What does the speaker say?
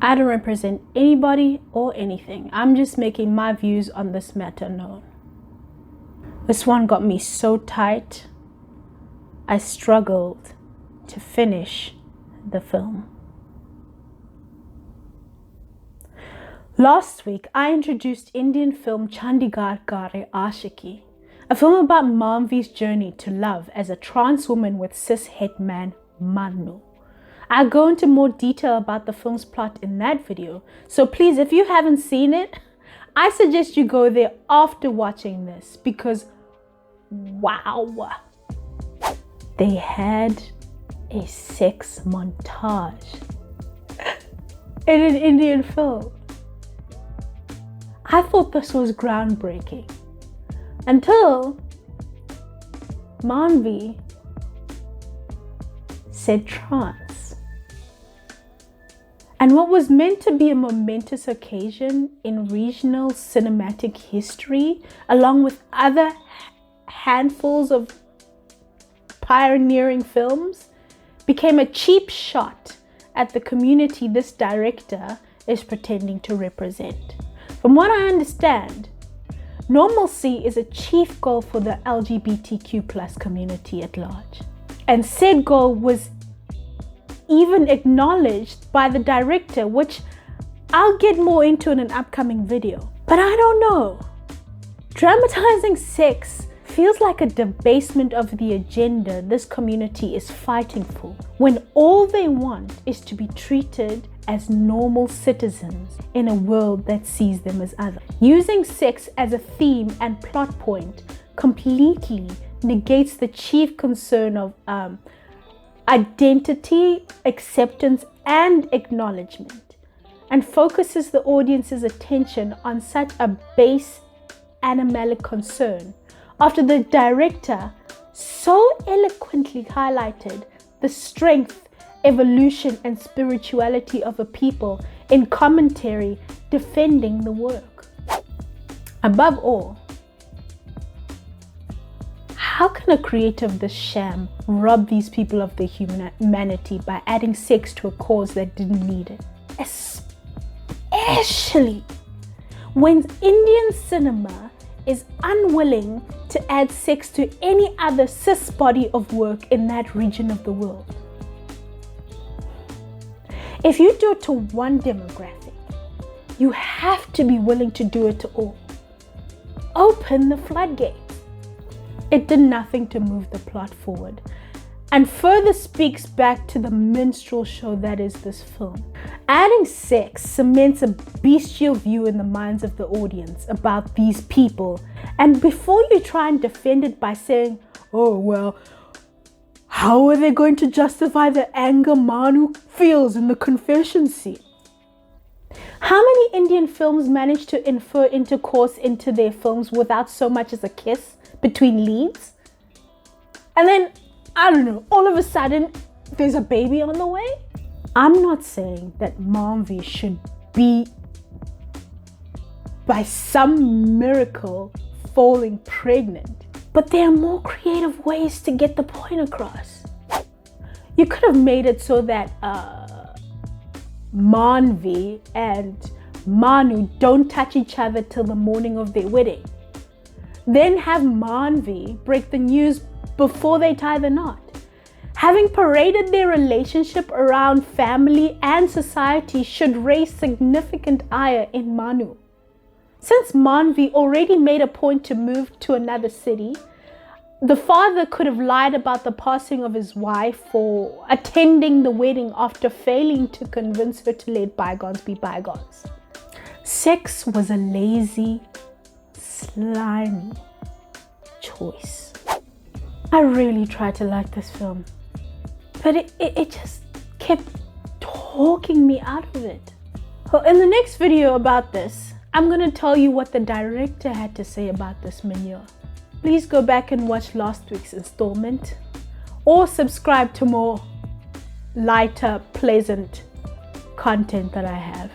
I don't represent anybody or anything. I'm just making my views on this matter known. This one got me so tight, I struggled to finish the film. Last week, I introduced Indian film Chandigarh Kare Aashiqui, a film about Manvi's journey to love as a trans woman with cis-het man Manu. I'll go into more detail about the film's plot in that video, so please, if you haven't seen it, I suggest you go there after watching this, because wow, they had a sex montage in an Indian film. I thought this was groundbreaking until Manvi said trans. And what was meant to be a momentous occasion in regional cinematic history, along with other handfuls of pioneering films, became a cheap shot at the community this director is pretending to represent. From what I understand, normalcy is a chief goal for the LGBTQ+ community at large. And said goal was even acknowledged by the director, which I'll get more into in an upcoming video. But I don't know. Dramatizing sex feels like a debasement of the agenda this community is fighting for, when all they want is to be treated as normal citizens in a world that sees them as other. Using sex as a theme and plot point completely negates the chief concern of identity, acceptance, and acknowledgement, and focuses the audience's attention on such a base animalic concern, after the director so eloquently highlighted the strength, evolution, and spirituality of a people in commentary defending the work. Above all, how can a creator of this sham rob these people of their humanity by adding sex to a cause that didn't need it? Especially when Indian cinema is unwilling to add sex to any other cis body of work in that region of the world. If you do it to one demographic, you have to be willing to do it to all. Open the floodgates. It did nothing to move the plot forward, and further speaks back to the minstrel show that is this film. Adding sex cements a bestial view in the minds of the audience about these people, and before you try and defend it by saying, oh well, how are they going to justify the anger Manu feels in the confession scene? How many Indian films manage to infer intercourse into their films without so much as a kiss between leads? And then, I don't know, all of a sudden, there's a baby on the way? I'm not saying that Manvi should be, by some miracle, falling pregnant. But there are more creative ways to get the point across. You could have made it so that Manvi and Manu don't touch each other till the morning of their wedding. Then have Manvi break the news before they tie the knot. Having paraded their relationship around family and society should raise significant ire in Manu. Since Manvi already made a point to move to another city, the father could have lied about the passing of his wife or attending the wedding after failing to convince her to let bygones be bygones. Sex was a lazy, slimy choice. I really tried to like this film, but it just kept talking me out of it. Well, in the next video about this, I'm going to tell you what the director had to say about this manure. Please go back and watch last week's installment, or subscribe to more lighter, pleasant content that I have.